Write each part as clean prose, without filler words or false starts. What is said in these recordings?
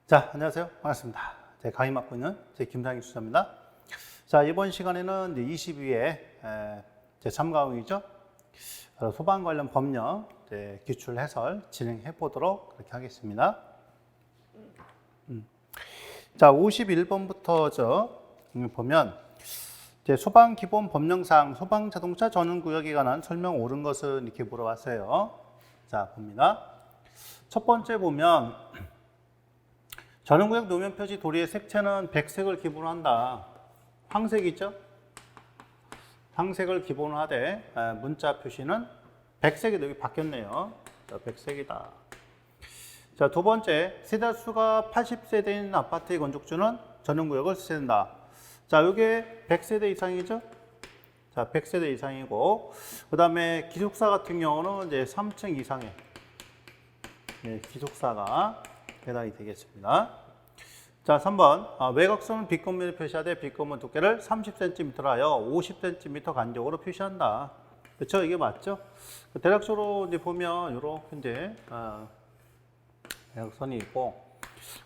자, 안녕하세요. 반갑습니다. 제 강의 맡고 있는 제 김상익 수사입니다. 자, 이번 시간에는 이제 22회 제 3과목이죠. 소방 관련 법령 기출 해설 진행해 보도록 그렇게 하겠습니다. 자, 51번부터 보면 이제 소방 기본 법령상 소방 자동차 전용 구역에 관한 설명 옳은 것은 이렇게 물어봤어요. 자, 봅니다. 첫 번째 보면 전용구역 노면 표지 도리의 색채는 백색을 기본으로 한다. 황색이죠? 황색을 기본으로 하되 문자 표시는 백색이 여기 바뀌었네요. 자, 백색이다. 자, 두 번째, 세대수가 80세대인 아파트의 건축주는 전용구역을 써야 된다. 자, 이게 100세대 이상이죠? 자, 100세대 이상이고, 그 다음에 기숙사 같은 경우는 이제 3층 이상의 기숙사가 해당이 되겠습니다. 자, 3번. 외곽선은 빗건물을 표시하되 빗건물 두께를 30cm로 하여 50cm 간격으로 표시한다. 그렇죠? 이게 맞죠? 대략적으로 이제 보면 이렇게 이제 외곽선이 있고,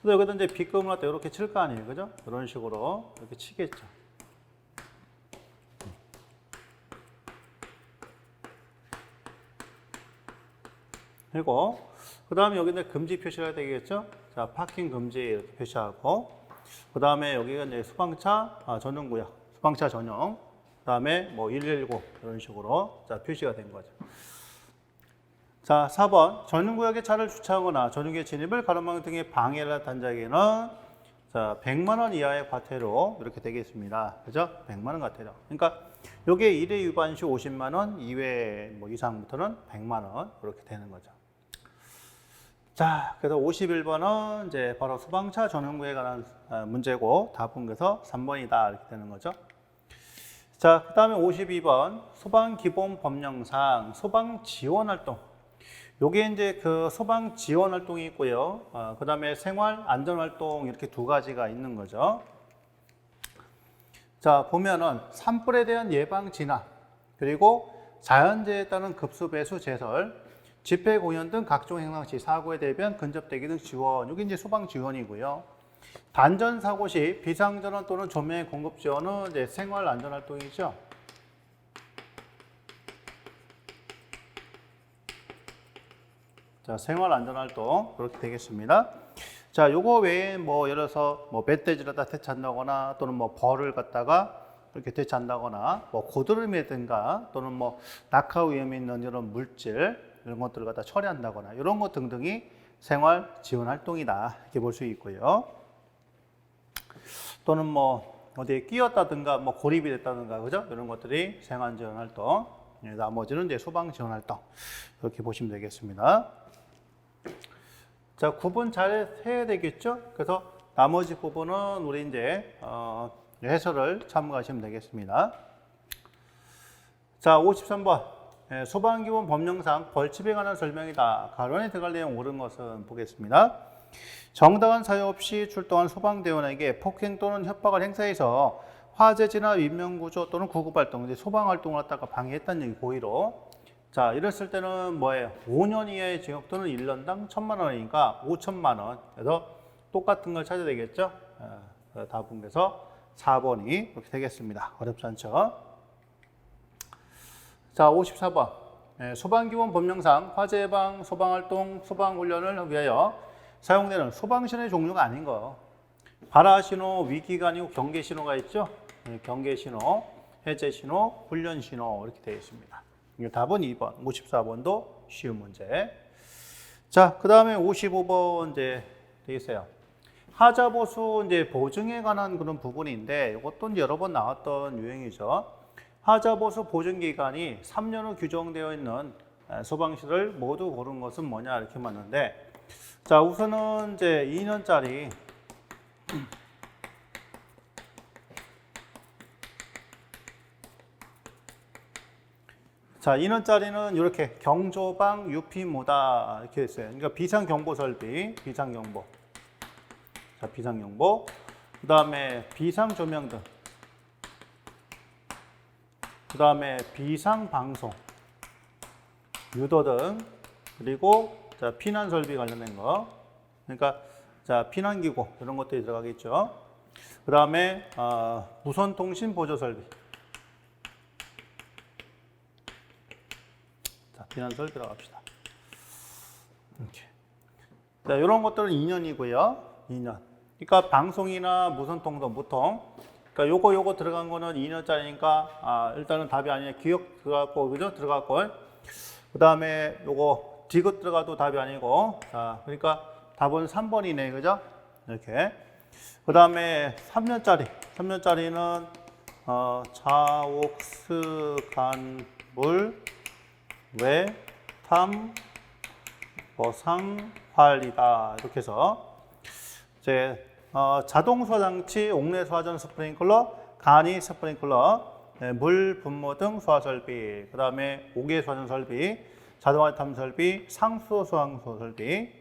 근데 여기다 이제 빗건물 갖다 이렇게 칠 거 아니에요, 그죠? 이런 식으로 이렇게 치겠죠. 그리고 그 다음에 여기는 금지 표시가 해야 되겠죠? 자, 파킹 금지 이렇게 표시하고, 그 다음에 여기가 이제 소방차 전용 구역, 소방차 전용, 그 다음에 뭐 119 이런 식으로 자, 표시가 된 거죠. 자, 4번. 전용 구역에 차를 주차하거나 전용구역 진입을 가로막 등의 방해를 한 자에게는 자, 100만 원 이하의 과태료 이렇게 되겠습니다. 그죠? 100만 원 과태료. 그러니까 요게 1회 위반 시 50만 원, 2회 뭐 이상부터는 100만 원 이렇게 되는 거죠. 자, 그래서 51번은 이제 바로 소방차 전용구역에 관한 문제고 답은 그래서 3번이다 이렇게 되는 거죠. 자, 그 다음에 52번 소방 기본 법령상 소방 지원 활동. 요게 이제 그 소방 지원 활동이 있고요. 그 다음에 생활 안전 활동 이렇게 두 가지가 있는 거죠. 자, 보면은 산불에 대한 예방 진화, 그리고 자연재해에 따른 급수 배수 제설, 집회 공연 등 각종 행상 시 사고에 대비한 근접대기 등 지원, 이게 이제 소방 지원이고요. 단전 사고 시 비상전원 또는 조명의 공급 지원은 이제 생활 안전 활동이죠. 자, 생활 안전 활동 그렇게 되겠습니다. 자, 요거 외에 뭐 예를 들어서 뭐 멧돼지를 퇴치한다거나 또는 뭐 벌을 갖다가 이렇게 퇴치한다거나 뭐 고드름이든가 또는 뭐 낙하 위험이 있는 이런 물질 이런 것들을 갖다 처리한다거나 이런 것 등등이 생활 지원 활동이다 이렇게 볼 수 있고요. 또는 뭐 어디에 끼었다든가 뭐 고립이 됐다든가 그죠? 이런 것들이 생활 지원 활동. 나머지는 이제 소방 지원 활동 이렇게 보시면 되겠습니다. 자, 구분 잘 해야 되겠죠? 그래서 나머지 부분은 우리 이제 해설을 참고하시면 되겠습니다. 자, 53번. 소방기본 법령상 벌집에 관한 설명이다. 가론에 들어갈 내용 옳은 것은 보겠습니다. 정당한 사유 없이 출동한 소방대원에게 폭행 또는 협박을 행사해서 화재 진화 인명구조 또는 구급활동, 이제 소방활동을 갖다가 방해했다는 얘기 고의로. 자, 이랬을 때는 뭐예요? 5년 이하의 징역 또는 1년당 1,000만 원이니까 5천만 원. 그래서 똑같은 걸 찾아야 되겠죠? 답은 그래서 4번이 이렇게 되겠습니다. 어렵지 않죠? 자, 54번. 소방기본 법령상 화재 예방, 소방활동, 소방훈련을 위하여 사용되는 소방신호의 종류가 아닌 거. 발화신호, 위기가 아니고 경계신호가 있죠? 경계신호, 해제신호, 훈련신호 이렇게 되어 있습니다. 답은 2번, 54번도 쉬운 문제. 자, 그 다음에 55번 이제 되겠어요. 하자보수 이제 보증에 관한 그런 부분인데 이것도 이제 여러 번 나왔던 유형이죠. 하자보수 보증 기간이 3년 후 규정되어 있는 소방시설을 모두 고른 것은 뭐냐 이렇게 봤는데, 자, 우선은 이제 2년짜리 자, 2년짜리는 이렇게 경조방 유피모다 이렇게 했어요. 그러니까 비상경보 설비, 비상경보. 자, 비상경보. 그 다음에 비상조명 등. 그 다음에 비상방송, 유도 등, 그리고 자, 피난설비 관련된 거. 그러니까 자, 피난기구 이런 것들이 들어가겠죠. 그 다음에 무선통신 보조설비. 자, 피난설 들어갑시다. 이렇게. 자, 이런 것들은 2년이고요. 2년. 그러니까 방송이나 무선통신, 무통. 그러니까 요거 들어간 거는 2년짜리니까 일단은 답이 아니에요. 기억 들어갔고, 그죠? 들어갔고. 그 다음에 요거 디귿 들어가도 답이 아니고. 자, 그러니까 답은 3번이네, 그죠? 이렇게. 그 다음에 3년짜리는 자옥스 간물 외탐 버상활이다. 이렇게 해서 이제 자동수화 장치, 옥내 수화전 스프링클러, 간이 스프링클러, 물 분무 등 수화 설비, 그 다음에 옥외 수화전 설비, 자동화 탐 설비, 상수 수항수 설비,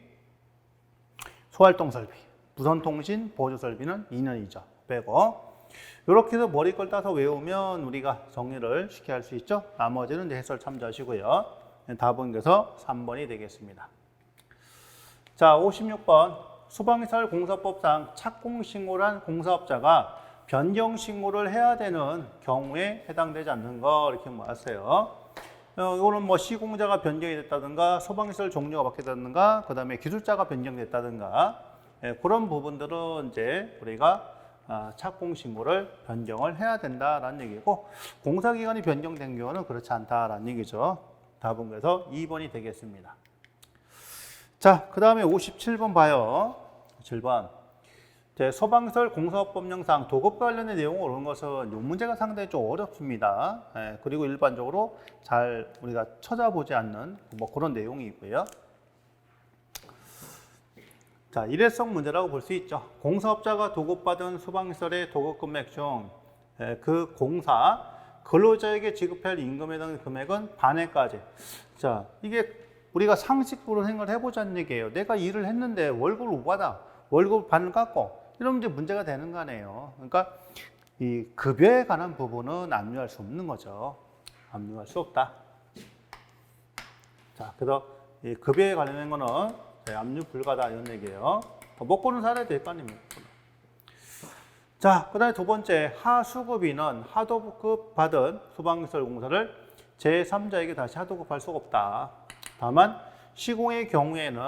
소활동 설비, 무선통신 보조 설비는 2년이죠. 빼고 이렇게 해서 머리 걸 따서 외우면 우리가 정리를 쉽게 할 수 있죠. 나머지는 이제 해설 참조하시고요. 답은 그래서 3번이 되겠습니다. 자, 56번. 수방시설 공사법상 착공신고를 한 공사업자가 변경신고를 해야 되는 경우에 해당되지 않는 거 이렇게 모았어요. 이거는 뭐 시공자가 변경이 됐다든가 소방시설 종류가 바뀌었다든가 그 다음에 기술자가 변경됐다든가 그런 부분들은 이제 우리가 착공신고를 변경을 해야 된다라는 얘기고 공사기간이 변경된 경우는 그렇지 않다라는 얘기죠. 답은 그래서 2번이 되겠습니다. 자, 그 다음에 57번 봐요. 7번. 소방시설 공사법령상 도급 관련된 내용을 오는 것은 이 문제가 상당히 좀 어렵습니다. 그리고 일반적으로 잘 우리가 찾아보지 않는 뭐 그런 내용이 있고요. 자, 일회성 문제라고 볼 수 있죠. 공사업자가 도급받은 소방시설의 도급 금액 중 그 공사 근로자에게 지급할 임금에 대한 금액은 반해까지. 자, 이게 우리가 상식으로 생각을 해보자는 얘기예요. 내가 일을 했는데 월급을 못 받아. 월급 반을 깎고. 이러면 이제 문제가 되는 거네요. 그러니까 이 급여에 관한 부분은 압류할 수 없는 거죠. 압류할 수 없다. 자, 그래서 이 급여에 관련된 거는 압류 불가다 이런 얘기예요. 먹고는 살아야 될 거 아닙니까? 자, 그 다음에 두 번째, 하수급인은 하도급 받은 소방시설 공사를 제3자에게 다시 하도급할 수가 없다. 다만 시공의 경우에는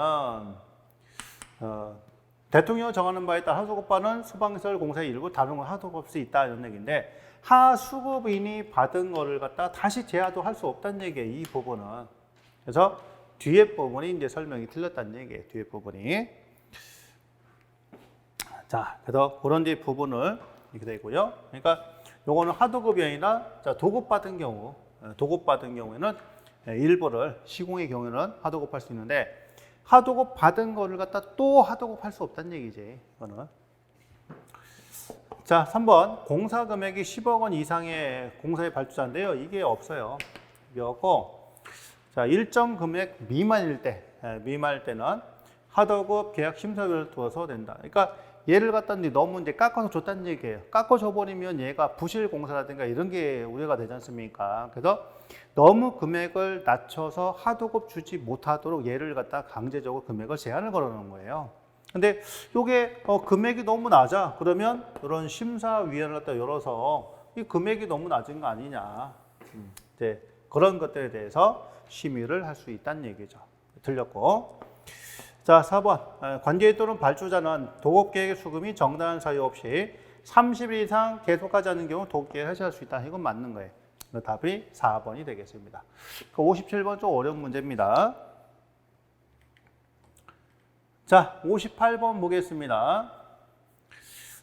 대통령이 정하는 바에 따라 하수급받은 소방시설 공사의 일부 다른 걸 하도급할 수 있다 이런 얘기인데 하수급인이 받은 거를 갖다 다시 재하도 할 수 없다는 얘기예요. 이 부분은. 그래서 뒤에 부분이 이제 설명이 틀렸다는 얘기예요. 뒤에 부분이. 자, 그래서 그런 뒤 부분을 이렇게 되고요. 그러니까 요거는 하도급이 아니라 도급받은 경우에는 일부를 시공의 경우에는 하도급할 수 있는데 하도급 받은 거를 갖다 또 하도급할 수 없다는 얘기지. 이거는. 자, 3번 공사 금액이 10억 원 이상의 공사의 발주자인데요. 이게 없어요. 이게 없고 자, 일정 금액 미만일 때는 하도급 계약 심사를 두어서 된다. 그러니까 얘를 갖다 너무 이제 깎아서 줬다는 얘기예요. 깎아줘 버리면 얘가 부실 공사라든가 이런 게 우려가 되지 않습니까? 그래서 너무 금액을 낮춰서 하도급 주지 못하도록 얘를 갖다 강제적으로 금액을 제한을 걸어놓은 거예요. 근데 이게 금액이 너무 낮아. 그러면 이런 심사위원회를 갖다 열어서 이 금액이 너무 낮은 거 아니냐. 이제 그런 것들에 대해서 심의를 할 수 있다는 얘기죠. 틀렸고. 자, 4번. 관계인 또는 발주자는 도급계획의 수금이 정당한 사유 없이 30일 이상 계속하지 않는 경우 도급계획을 해지할 수 있다. 이건 맞는 거예요. 답이 4번이 되겠습니다. 57번 좀 어려운 문제입니다. 자, 58번 보겠습니다.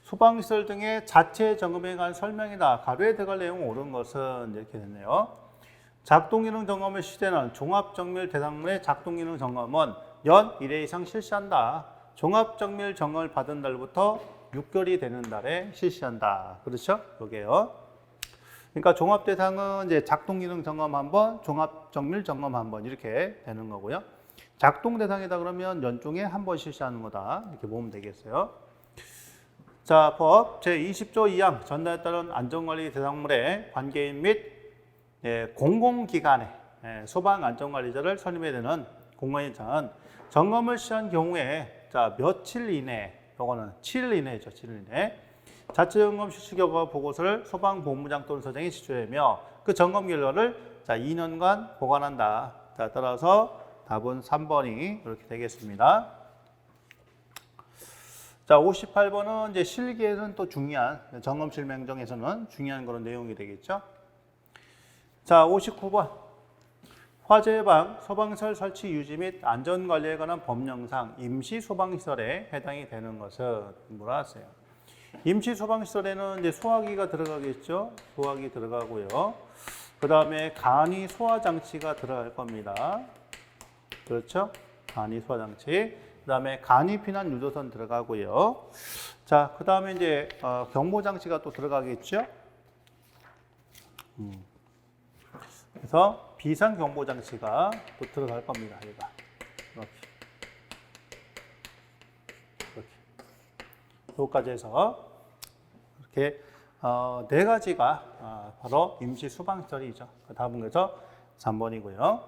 소방시설 등의 자체 점검에 관한 설명이다. 가로에 들어갈 내용 옳은 것은 이렇게 됐네요. 작동기능 점검을 실시되는 종합정밀 대상물의 작동기능 점검은 연 1회 이상 실시한다. 종합정밀 점검을 받은 달부터 6개월이 되는 달에 실시한다. 그렇죠? 여기에요. 그러니까 종합대상은 이제 작동기능 점검 한 번, 종합정밀 점검 한 번 이렇게 되는 거고요. 작동대상이다 그러면 연중에 한 번 실시하는 거다. 이렇게 보면 되겠어요. 자, 법 제20조 2항 전달에 따른 안전관리 대상물의 관계인 및 공공기관의 소방안전관리자를 선임해야 되는 공무원이자는 점검을 실시한 경우에 자, 며칠 이내, 요거는 7일 이내죠, 7일 이내. 자체점검 실시 결과 보고서를 소방본부장 또는 서장이 제출하며 그 점검 결과를 자, 2년간 보관한다. 자, 따라서 답은 3번이 이렇게 되겠습니다. 자, 58번은 이제 실기에서는 또 중요한, 점검실 명령에서는 중요한 그런 내용이 되겠죠. 자, 59번. 화재 예방, 소방시설 설치 유지 및 안전관리에 관한 법령상 임시 소방시설에 해당이 되는 것은 뭐라 하세요? 임시 소방시설에는 이제 소화기가 들어가겠죠. 소화기 들어가고요. 그 다음에 간이 소화장치가 들어갈 겁니다. 그렇죠? 간이 소화장치. 그 다음에 간이 피난 유도선 들어가고요. 자, 그 다음에 이제 경보장치가 또 들어가겠죠. 그래서 비상경보장치가 또 들어갈 겁니다. 얘가 이렇게 여기까지 해서 이렇게 네 가지가 바로 임시 소방시설이죠. 답은 그래서 3번이고요.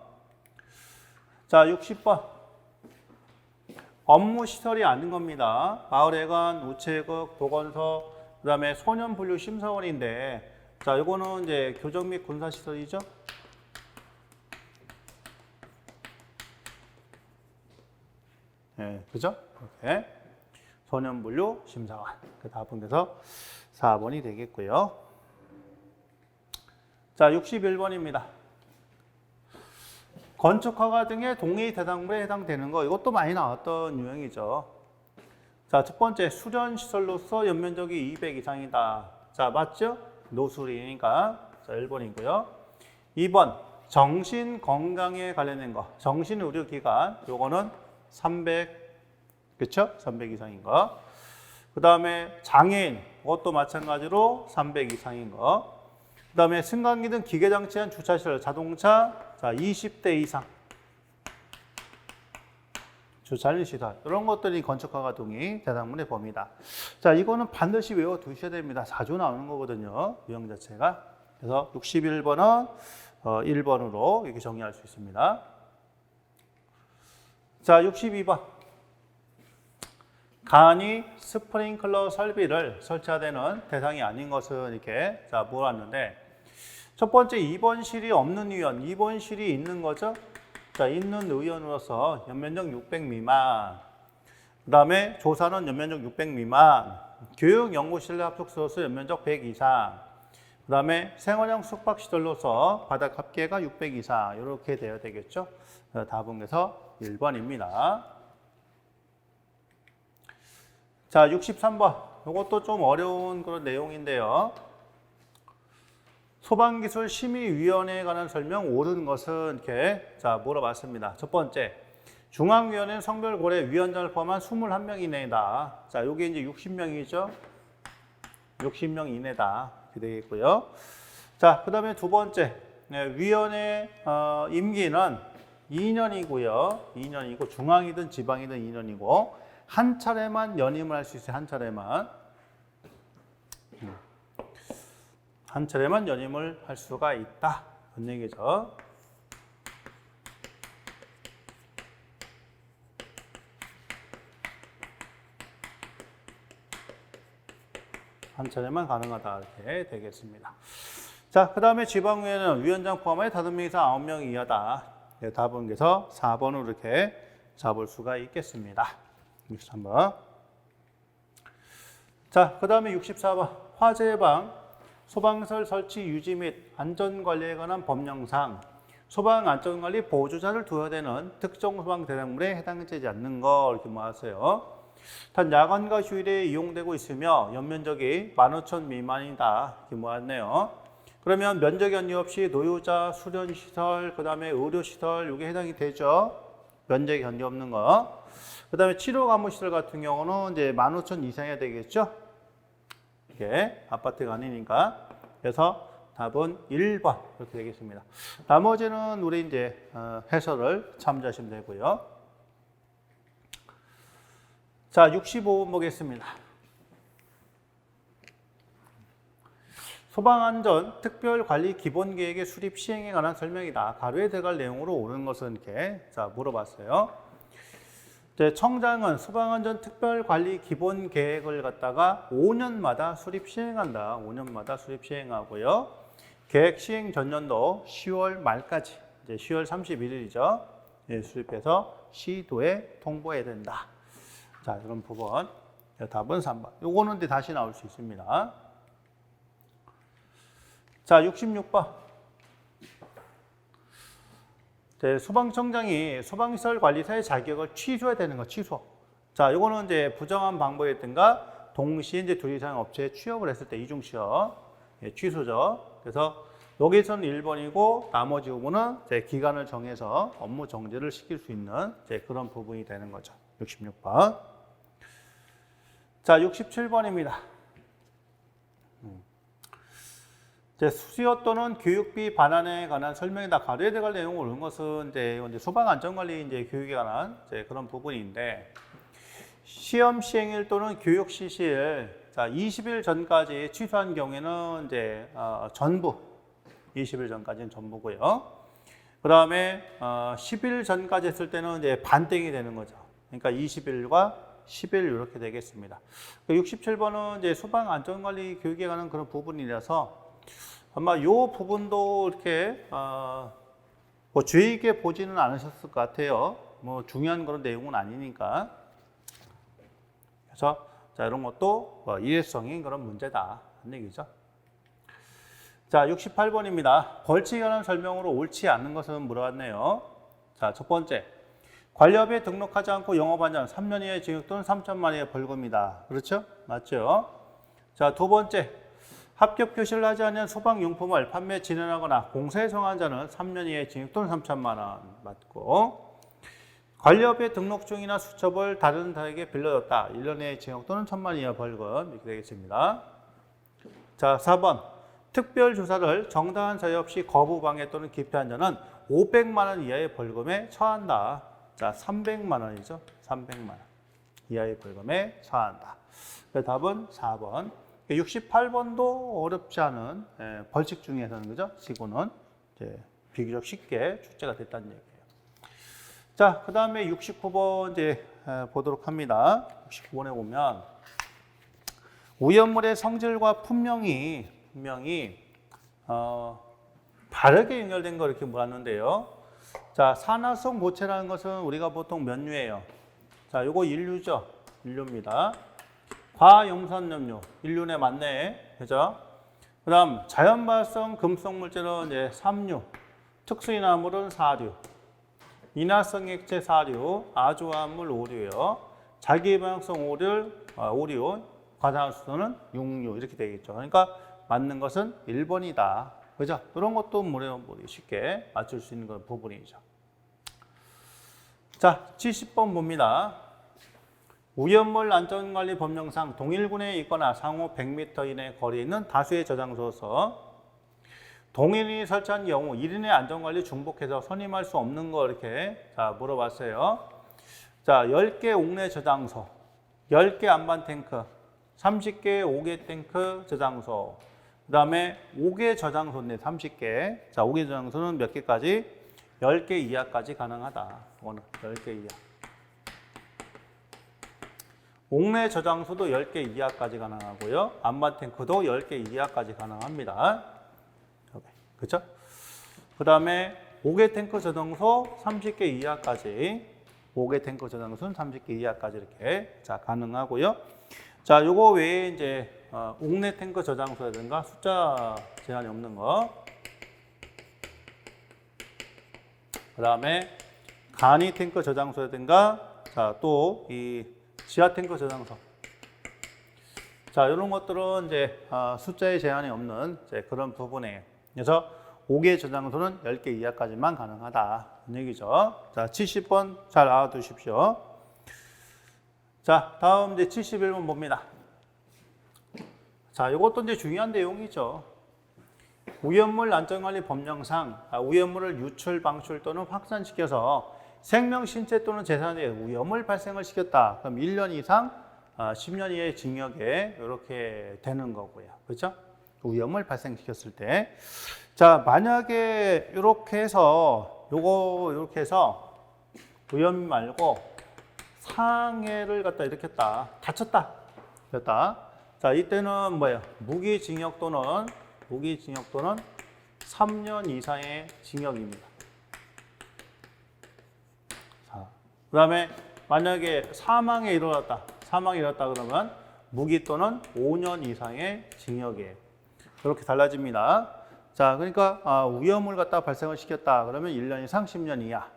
자, 60번. 업무 시설이 아닌 겁니다. 마을회관, 우체국, 보건소, 그 다음에 소년분류 심사원인데, 자, 이거는 이제 교정 및 군사 시설이죠. 네, 그죠? 이렇게 소년분류 심사관. 그 답은 그래서 4번이 되겠고요. 자, 61번입니다. 건축허가 등의 동의 대상물에 해당되는 거, 이것도 많이 나왔던 유형이죠. 자, 첫 번째, 수련시설로서 연면적이 200 이상이다. 자, 맞죠? 노술이니까. 자, 1번이고요. 2번, 정신건강에 관련된 거. 정신의료기관, 요거는 300, 그쵸? 300 이상인 거. 그 다음에 장애인, 그것도 마찬가지로 300 이상인 거. 그 다음에 승강기 등 기계장치한 주차시설, 자동차, 자, 20대 이상. 주차할 시설. 이런 것들이 건축허가 동의 대상물의 범위다. 자, 이거는 반드시 외워두셔야 됩니다. 자주 나오는 거거든요. 유형 자체가. 그래서 61번은 1번으로 이렇게 정리할 수 있습니다. 자, 62번. 간이 스프링클러 설비를 설치하되는 대상이 아닌 것은 이렇게 자, 몰았는데, 첫 번째 2번실이 없는 의원, 2번실이 있는 거죠. 자, 있는 의원으로서 연면적 600 미만. 그 다음에 조사는 연면적 600 미만. 교육연구실 합숙소로서 연면적 100 이상. 그 다음에 생활형 숙박시설로서 바닥 합계가 600 이상. 이렇게 되어야 되겠죠. 답은 그래서 1번입니다. 자, 63번. 이것도 좀 어려운 그런 내용인데요. 소방기술심의위원회에 관한 설명 옳은 것은 이렇게 자, 물어봤습니다. 첫 번째, 중앙위원회는 성별 고려 위원장을 포함한 21명 이내다. 자, 요게 이제 60명이죠. 60명 이내다. 이렇게 되겠고요. 자, 그 다음에 두 번째, 위원회 임기는 2년이고요. 2년이고 중앙이든 지방이든 2년이고 한 차례만 연임을 할 수 있어요. 한 차례만. 한 차례만 연임을 할 수가 있다. 그런 얘기죠. 한 차례만 가능하다. 이렇게 되겠습니다. 자, 그 다음에 지방위원회는 위원장 포함해 5명 이상 9명 이하다. 네, 답은 그래서 4번으로 이렇게 잡을 수가 있겠습니다. 63번. 자, 그 다음에 64번. 화재 예방. 소방시설 설치 유지 및 안전관리에 관한 법령상 소방안전관리 보조자를 두어야 되는 특정 소방 대상물에 해당되지 않는 거 이렇게 모았어요. 단 야간과 휴일에 이용되고 있으며 연면적이 15,000 미만이다 이렇게 모았네요. 그러면 면적 연리 없이 노유자, 수련시설, 그 다음에 의료시설 이게 해당이 되죠. 면적 연리 없는 거. 그 다음에 치료간호시설 같은 경우는 이제 15,000 이상해야 되겠죠. 이게 아파트가 아니니까. 그래서 답은 1번 이렇게 되겠습니다. 나머지는 우리 이제 해설을 참조하시면 되고요. 자, 65번 보겠습니다. 소방안전 특별관리 기본계획의 수립 시행에 관한 설명이다. 가로에 들어갈 내용으로 옳은 것은 이렇게 자 물어봤어요. 이제 청장은 소방안전 특별관리 기본 계획을 갖다가 5년마다 수립 시행한다. 5년마다 수립 시행하고요. 계획 시행 전년도 10월 말까지, 이제 10월 31일이죠. 예, 수립해서 시도에 통보해야 된다. 자, 이런 부분. 답은 3번. 요거는 이제 다시 나올 수 있습니다. 자, 66번. 소방청장이 소방시설관리사의 자격을 취소해야 되는 거, 취소. 자, 요거는 이제 부정한 방법이든가 동시에 이제 둘 이상 업체에 취업을 했을 때 이중 취업, 예, 취소죠. 그래서 여기서는 1번이고 나머지 부분은 이제 기간을 정해서 업무 정지를 시킬 수 있는 이제 그런 부분이 되는 거죠. 66번. 자, 67번입니다. 수요 또는 교육비 반환에 관한 설명에다 가려야 될 내용을 넣은 것은 이제 소방 안전관리 이제 교육에 관한 이제 그런 부분인데, 시험 시행일 또는 교육 실시일, 자, 20일 전까지 취소한 경우에는 이제 전부, 20일 전까지는 전부고요. 그 다음에 10일 전까지 했을 때는 이제 반땡이 되는 거죠. 그러니까 20일과 10일 이렇게 되겠습니다. 67번은 이제 소방 안전관리 교육에 관한 그런 부분이라서 아마 이 부분도 이렇게 뭐 주의 깊게 보지는 않으셨을 것 같아요. 뭐 중요한 그런 내용은 아니니까. 그래서 자, 이런 것도 일회성인 그런 문제다 하는 얘기죠. 자, 68번입니다. 벌칙에 관한 설명으로 옳지 않는 것은 물어봤네요. 자, 첫 번째. 관리업에 등록하지 않고 영업한 자는 3년 이하의 징역 또는 3천만 원의 벌금이다. 그렇죠? 맞죠? 자, 두 번째. 합격 표시를 하지 않은 소방용품을 판매, 진행하거나 공사에 성한 자는 3년 이하의 징역 또는 3천만 원 맞고, 관리업에 등록 중이나 수첩을 다른 자에게 빌려줬다. 1년 이하의 징역 또는 1,000만 이하 벌금 이렇게 되겠습니다. 자, 4번. 특별조사를 정당한 사유 없이 거부, 방해 또는 기피한 자는 500만 원 이하의 벌금에 처한다. 자, 300만 원이죠. 300만 원 이하의 벌금에 처한다. 그래서 답은 4번. 68번도 어렵지 않은 벌칙 중에서는 그죠? 시고는 이제 비교적 쉽게 출제가 됐다는 얘기예요. 자, 그 다음에 69번 이제 보도록 합니다. 69번에 보면 오염물의 성질과 분명히 바르게 연결된 거 이렇게 물었는데요. 자, 산화성 고체라는 것은 우리가 보통 몇 류예요? 자, 요거 인류죠. 인류입니다. 과염산염료, 인륜에 맞네. 그죠? 그 다음, 자연 발성 금속 물질은 이제 3류, 특수인화물은 4류, 인화성 액체 4류, 아주화합물 5류요, 자기방역성 5류, 과산화수소는 6류, 이렇게 되겠죠. 그러니까 맞는 것은 1번이다. 그죠? 이런 것도 물어보기 쉽게 맞출 수 있는 그 부분이죠. 자, 70번 봅니다. 오염물 안전관리 법령상 동일군에 있거나 상호 100m 이내 거리에 있는 다수의 저장소에서 동일인이 설치한 경우 1인의 안전관리 중복해서 선임할 수 없는 거 이렇게 자 물어봤어요. 자, 10개 옥내 저장소, 10개 안반 탱크, 30개 5개 탱크 저장소, 그 다음에 5개 저장소인데 30개. 자, 5개 저장소는 몇 개까지? 10개 이하까지 가능하다. 오늘 10개 이하. 옥내 저장소도 10개 이하까지 가능하고요. 안반 탱크도 10개 이하까지 가능합니다. 그렇죠? 그 다음에 5개 탱크 저장소 30개 이하까지, 5개 탱크 저장소는 30개 이하까지 이렇게 자 가능하고요. 자, 요거 외에 이제 옥내 탱크 저장소라든가 숫자 제한이 없는 거, 그 다음에 간이 탱크 저장소라든가 자 또 이 지하 탱크 저장소. 자, 이런 것들은 이제 숫자의 제한이 없는 이제 그런 부분이에요. 그래서 5개 저장소는 10개 이하까지만 가능하다. 이 얘기죠. 자, 70번 잘 알아두십시오. 자, 다음 이제 71번 봅니다. 자, 이것도 이제 중요한 내용이죠. 오염물 안전관리 법령상 오염물을 유출, 방출 또는 확산시켜서 생명, 신체 또는 재산에 오염을 발생을 시켰다. 그럼 1년 이상 10년 이하의 징역에 이렇게 되는 거고요. 그렇죠? 오염을 발생시켰을 때. 자, 만약에 이렇게 해서 요거 이렇게 해서 오염 말고 상해를 갖다 일으켰다. 다쳤다. 됐다. 자, 이때는 뭐예요? 무기징역 또는 3년 이상의 징역입니다. 자, 그 다음에 만약에 사망에 이르렀다 그러면 무기 또는 5년 이상의 징역이에요. 이렇게 달라집니다. 자, 그러니까 위험을 갖다 발생을 시켰다 그러면 1년 이상 10년 이하.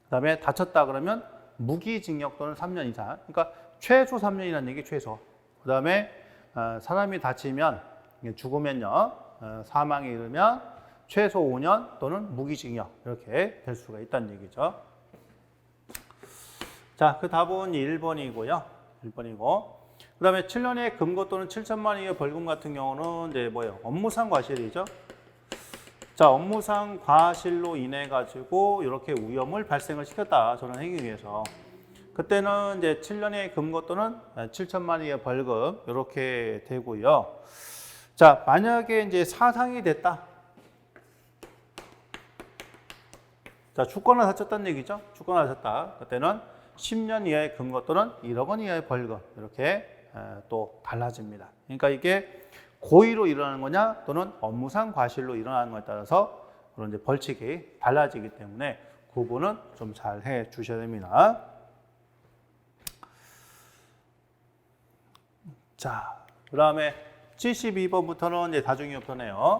그 다음에 다쳤다 그러면 무기징역 또는 3년 이상. 그러니까 최소 3년이라는 얘기 최소. 그 다음에 사람이 다치면 죽으면요. 사망에 이르면 최소 5년 또는 무기징역 이렇게 될 수가 있다는 얘기죠. 자, 그 답은 1번이고요. 1번이고. 그 다음에 7년의 금고 또는 7천만 원의 벌금 같은 경우는 이제 뭐예요? 업무상 과실이죠. 자, 업무상 과실로 인해 가지고 이렇게 위험을 발생을 시켰다. 저는 행위에서. 그때는 이제 7년의 금고 또는 7천만 원의 벌금 이렇게 되고요. 자, 만약에 이제 사상이 됐다. 자, 죽거나 다쳤다는 얘기죠. 죽거나 다쳤다. 그때는 10년 이하의 금고 또는 1억 원 이하의 벌금 이렇게 또 달라집니다. 그러니까 이게 고의로 일어나는 거냐 또는 업무상 과실로 일어나는 것에 따라서 그런 이제 벌칙이 달라지기 때문에 구분은 좀 잘 해 주셔야 됩니다. 자, 그 다음에 72번부터는 이제 다중이업소네요.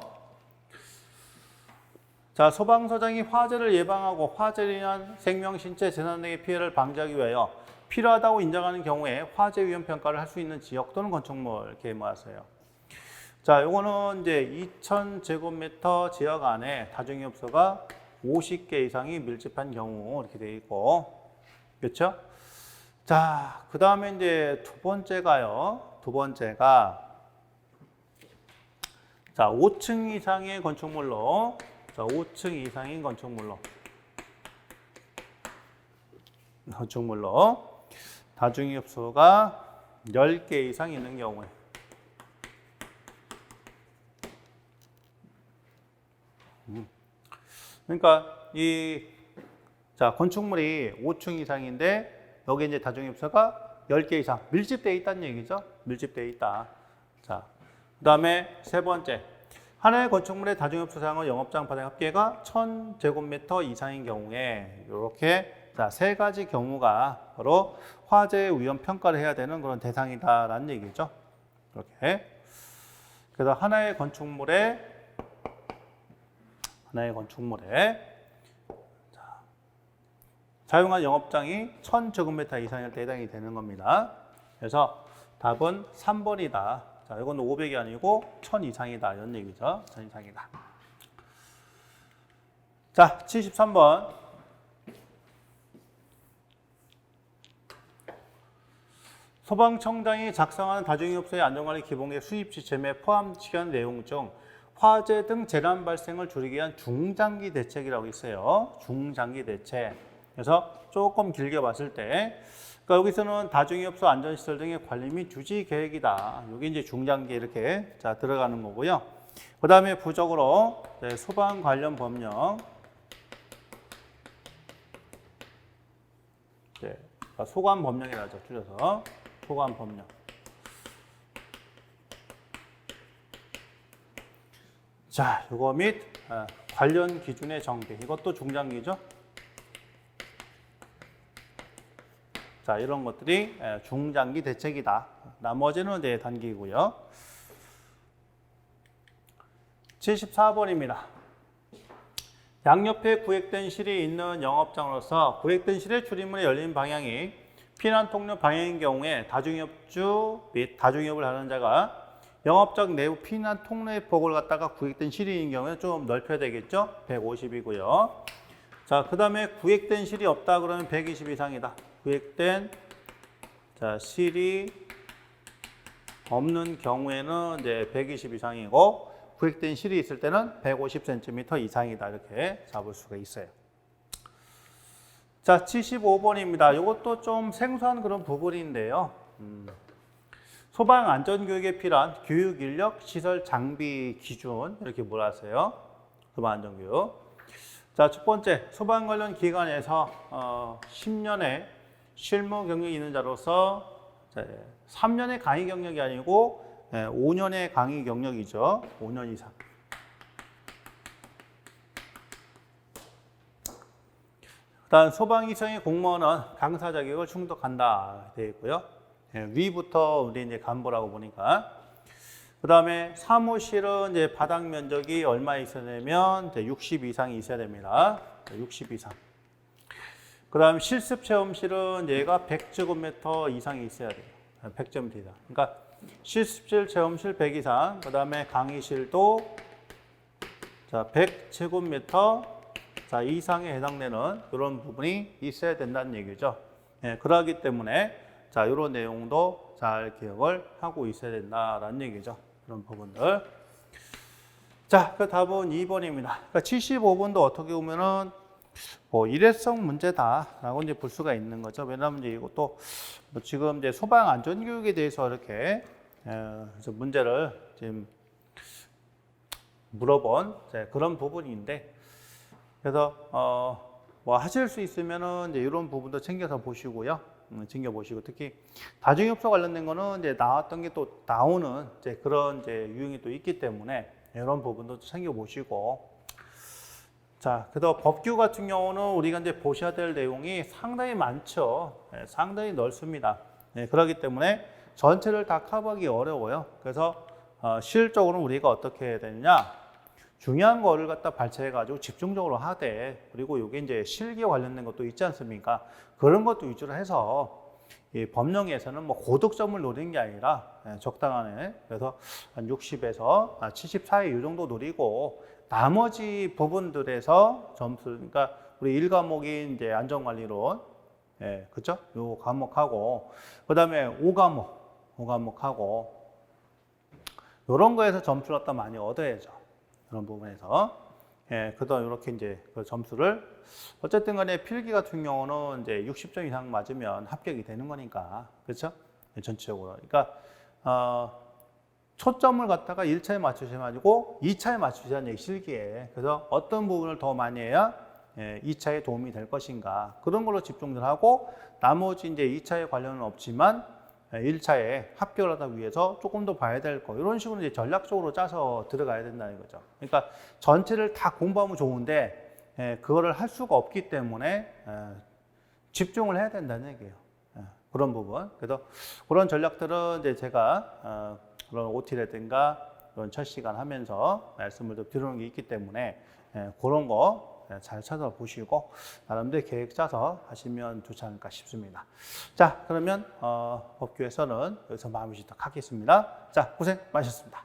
자, 소방서장이 화재를 예방하고 화재로 인한 생명, 신체, 재산 등의 피해를 방지하기 위하여 필요하다고 인정하는 경우에 화재 위험 평가를 할 수 있는 지역 또는 건축물 이렇게 말하세요. 자, 요거는 이제 2,000제곱미터 지역 안에 다중이업소가 50개 이상이 밀집한 경우 이렇게 돼 있고, 그렇죠? 자, 그 다음에 이제 두 번째가 자, 5층 이상의 건축물로, 자, 5층 이상인 건축물로 다중이업소가 10개 이상 있는 경우에 그러니까 자, 건축물이 5층 이상인데 여기 이제 다중이업소가 10개 이상 밀집되어 있다는 얘기죠. 밀집되어 있다. 자, 그다음에 세 번째. 하나의 건축물의 다중이업소 사용은 영업장 바닥 합계가 1,000제곱미터 이상인 경우에 이렇게 자, 세 가지 경우가 바로 화재 위험 평가를 해야 되는 그런 대상이다라는 얘기죠. 이렇게. 그래서 하나의 건축물에 자, 사용한 영업장이 1,000제곱미터 이상일 때 해당이 되는 겁니다. 그래서 답은 3번이다. 자, 이건 500이 아니고 1,000 이상이다. 이런 얘기죠. 1,000 이상이다. 자, 73번. 소방청장이 작성하는 다중이업소의 안전관리 기본계획 수립 시스템에 포함시킨 내용 중 화재 등 재난 발생을 줄이기 위한 중장기 대책이라고 있어요. 중장기 대책. 그래서 조금 길게 봤을 때, 그러니까 여기서는 다중이업소 안전시설 등의 관리 및 유지 계획이다. 이게 이제 중장기 이렇게 자 들어가는 거고요. 그 다음에 부적으로 소방 관련 법령, 소관 법령이라죠. 줄여서 소관 법령. 자, 이거 및 관련 기준의 정비. 이것도 중장기죠. 자, 이런 것들이 중장기 대책이다. 나머지는 이제 단기고요. 74번입니다. 양옆에 구획된 실이 있는 영업장으로서 구획된 실의 출입문에 열린 방향이 피난 통로 방향인 경우에 다중이업주 및 다중이업을 하는 자가 영업장 내부 피난 통로의 폭을 갖다가 구획된 실이 있는 경우에 좀 넓혀야 되겠죠. 150이고요. 자, 그 다음에 구획된 실이 없다 그러면 120 이상이다. 구획된 자, 실이 없는 경우에는 이제 120 이상이고 구획된 실이 있을 때는 150cm 이상이다. 이렇게 잡을 수가 있어요. 자, 75번입니다. 이것도 좀 생소한 그런 부분인데요. 소방 안전교육에 필요한 교육 인력, 시설, 장비 기준 이렇게 몰았어요. 소방 안전교육. 자, 첫 번째 소방 관련 기관에서 10년에 실무 경력이 있는 자로서 3년의 강의 경력이 아니고 5년의 강의 경력이죠. 5년 이상. 일단 소방이성의 공무원은 강사 자격을 충족한다 되어 있고요. 위부터 우리 이제 간부라고 보니까. 그 다음에 사무실은 이제 바닥 면적이 얼마 있어야 되면 60 이상이 있어야 됩니다. 60 이상. 그 다음 실습 체험실은 얘가 100제곱미터 이상이 있어야 돼요. 100제곱미터 이상. 그러니까 실습실 체험실 100 이상. 그 다음에 강의실도 100제곱미터 이상에 해당되는 이런 부분이 있어야 된다는 얘기죠. 그러기 때문에 이런 내용도 잘 기억을 하고 있어야 된다라는 얘기죠. 그런 부분들. 그 답은 2번입니다. 그러니까 75번도 어떻게 보면은 일회성 문제다라고 이제 볼 수가 있는 거죠. 왜냐하면 이제 이것도 지금 이제 소방 안전 교육에 대해서 이렇게 문제를 지금 물어본 그런 부분인데, 그래서 뭐 하실 수 있으면은 이제 이런 부분도 챙겨서 보시고요. 챙겨 보시고, 특히 다중이업소 관련된 거는 이제 나왔던 게 또 나오는 이제 그런 이제 유형이 또 있기 때문에 이런 부분도 챙겨 보시고. 그래서 법규 같은 경우는 우리가 이제 보셔야 될 내용이 상당히 많죠. 상당히 넓습니다. 그렇기 때문에 전체를 다 커버하기 어려워요. 그래서 실질적으로 우리가 어떻게 해야 되느냐? 중요한 거를 갖다 발췌해가지고 집중적으로 하되, 그리고 이게 이제 실기에 관련된 것도 있지 않습니까? 그런 것도 위주로 해서 이 법령에서는 뭐 고득점을 노리는 게 아니라 적당하네. 그래서 한 60에서 70 사이 이 정도 노리고, 나머지 부분들에서 점수, 그러니까 우리 1과목이 이제 안전관리론, 그죠? 요 과목하고, 그 다음에 5과목하고, 요런 거에서 점수를 갖다 많이 얻어야죠. 그런 부분에서. 그다음 이렇게 이제 그 점수를, 어쨌든 간에 필기 같은 경우는 이제 60점 이상 맞으면 합격이 되는 거니까. 그렇죠? 전체적으로. 그러니까, 초점을 갖다가 1차에 맞추지 마시고 2차에 맞추자는 얘기, 실기에. 그래서 어떤 부분을 더 많이 해야 2차에 도움이 될 것인가. 그런 걸로 집중을 하고, 나머지 이제 2차에 관련은 없지만 1차에 합격을 하기 위해서 조금 더 봐야 될 거, 이런 식으로 이제 전략적으로 짜서 들어가야 된다는 거죠. 그러니까 전체를 다 공부하면 좋은데 그거를 할 수가 없기 때문에 집중을 해야 된다는 얘기예요. 그런 부분. 그래서 그런 전략들은 이제 제가 그런 OT라든가 그런 첫 시간 하면서 말씀을 좀 드리는 게 있기 때문에 그런 거 잘 찾아보시고 나름대로 계획 짜서 하시면 좋지 않을까 싶습니다. 그러면 법규에서는 여기서 마무리 짓도록 하겠습니다. 고생 많으셨습니다.